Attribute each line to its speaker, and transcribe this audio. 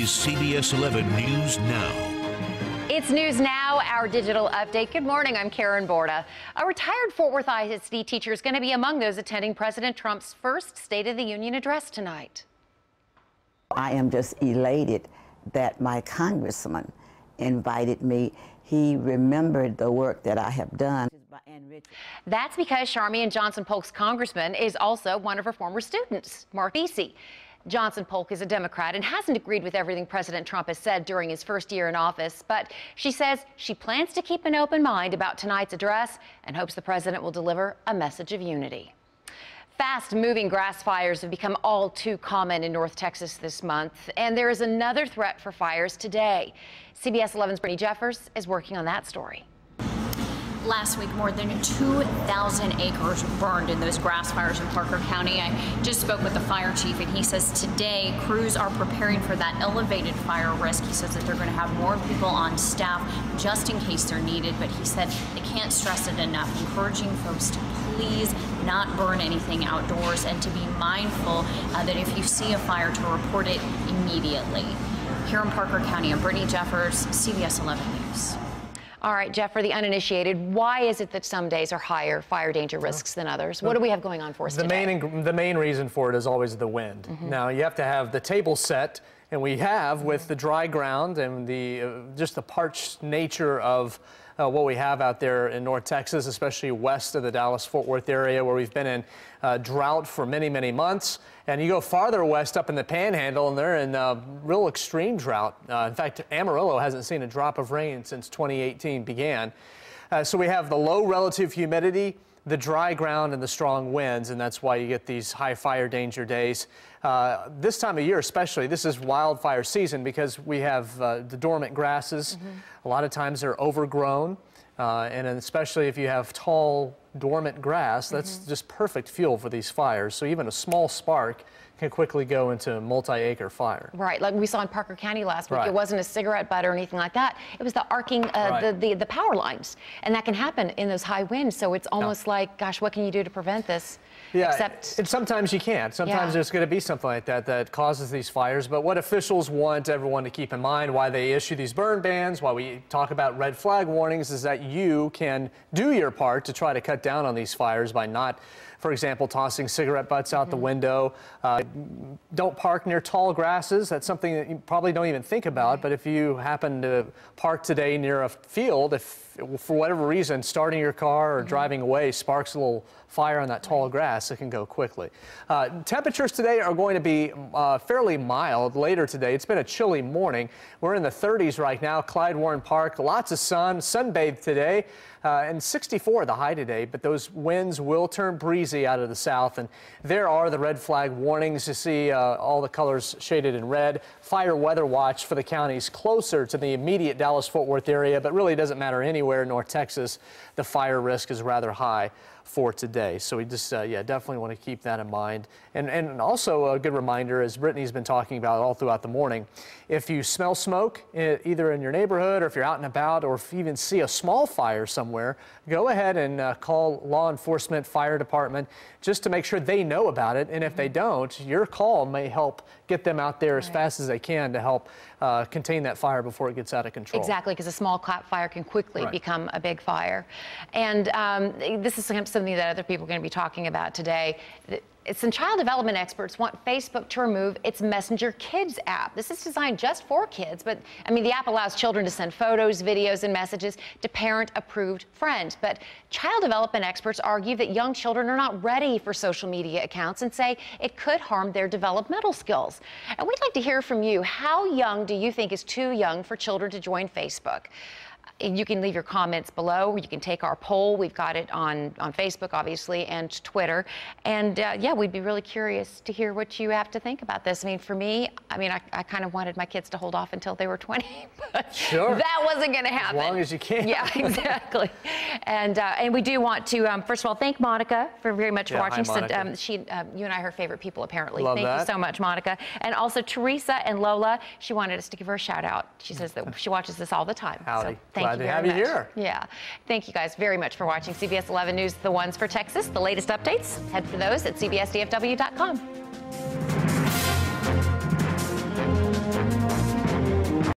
Speaker 1: is CBS 11 News Now.
Speaker 2: It's News Now, our digital update. Good morning, I'm Karen Borda. A retired Fort Worth ISD teacher is going to be among those attending President Trump's first State of the Union address tonight.
Speaker 3: I am just elated that my congressman invited me. He remembered the work that I have done.
Speaker 2: That's because Charmian Johnson Polk's congressman is also one of her former students, Mark Vesey. Johnson Polk is a Democrat and hasn't agreed with everything President Trump has said during his first year in office, but she says she plans to keep an open mind about tonight's address and hopes the president will deliver a message of unity. Fast-moving grass fires have become all too common in North Texas this month, and there is another threat for fires today. CBS 11's Brittany Jeffers is working on that story.
Speaker 4: Last week, more than 2,000 acres burned in those grass fires in Parker County. I just spoke with the fire chief, and he says today crews are preparing for that elevated fire risk. He says that they're going to have more people on staff just in case they're needed, but he said they can't stress it enough, encouraging folks to please not burn anything outdoors and to be mindful that if you see a fire, to report it immediately. Here in Parker County, I'm Brittany Jeffers, CBS 11 News.
Speaker 2: All right, Jeff, for the uninitiated, why is it that some days are higher fire danger risks than others? What do we have going on for us today?
Speaker 5: The main reason for it is always the wind. Now, you have to have the table set, and we have with the dry ground and the just the parched nature of what we have out there in North Texas, especially west of the Dallas-Fort Worth area, where we've been in drought for many, many months. And you go farther west up in the Panhandle, and they're in real extreme drought. In fact, Amarillo hasn't seen a drop of rain since 2018 began. So we have the low relative humidity, the dry ground, and the strong winds, and that's why you get these high fire danger days. This time of year especially, this is wildfire season because we have the dormant grasses. A lot of times they're overgrown, and especially if you have tall, dormant grass, that's just perfect fuel for these fires. So even a small spark can quickly go into a multi-acre fire.
Speaker 2: Right, like we saw in Parker County last week. It wasn't a cigarette butt or anything like that. It was the arcing, the power lines. And that can happen in those high winds. So it's almost like, gosh, what can you do to prevent this?
Speaker 5: Yeah, and sometimes you can't. Sometimes there's going to be something like that that causes these fires. But what officials want everyone to keep in mind, why they issue these burn bans, why we talk about red flag warnings, is that you can do your part to try to cut down on these fires by not, for example, tossing cigarette butts out the window. Don't park near tall grasses. That's something that you probably don't even think about. But if you happen to park today near a field, if for whatever reason starting your car or driving away sparks a little fire on that tall grass, it can go quickly. Temperatures today are going to be fairly mild later today. It's been a chilly morning. We're in the 30s right now. Clyde Warren Park, lots of sun, sunbathed today. And 64 the high today, but those winds will turn breezy out of the south, and there are the red flag warnings. You see all the colors shaded in red. Fire weather watch for the counties closer to the immediate Dallas-Fort Worth area, but really doesn't matter anywhere in North Texas. The fire risk is rather high for today. So we just, definitely want to keep that in mind. And also a good reminder, as Brittany's been talking about all throughout the morning, if you smell smoke, either in your neighborhood or if you're out and about, or if you even see a small fire somewhere, go ahead and call law enforcement, fire department, just to make sure they know about it. And if they don't, your call may help get them out there as fast as they can to help contain that fire before it gets out of control.
Speaker 2: Exactly, because a small clap fire can quickly become a big fire. And this is something that other people are going to be talking about today. Some child development experts want Facebook to remove its Messenger Kids app. This is designed just for kids, but I mean, the app allows children to send photos, videos, and messages to parent-approved friends. But child development experts argue that young children are not ready for social media accounts and say it could harm their developmental skills. And we'd like to hear from you. How young do you think is too young for children to join Facebook? You can leave your comments below. You can take our poll. We've got it on Facebook, obviously, and Twitter. And we'd be really curious to hear what you have to think about this. I mean, for me, I kind of wanted my kids to hold off until they were 20, but that wasn't going to happen.
Speaker 5: As long as you can.
Speaker 2: Yeah, exactly. And we do want to, first of all, thank Monica very much for watching.
Speaker 5: Hi, Monica.
Speaker 2: You and I are her favorite people, apparently.
Speaker 5: Love
Speaker 2: Thank
Speaker 5: that.
Speaker 2: you so much, Monica. And also Teresa and Lola. She wanted us to give her a shout out. She says that she watches this all the time.
Speaker 5: Howdy.
Speaker 2: So thank
Speaker 5: Glad
Speaker 2: you
Speaker 5: to
Speaker 2: very
Speaker 5: have you
Speaker 2: much.
Speaker 5: here.
Speaker 2: Yeah. Thank you guys very much for watching CBS 11 News, the ones for Texas. The latest updates, head for those at cbsdfw.com.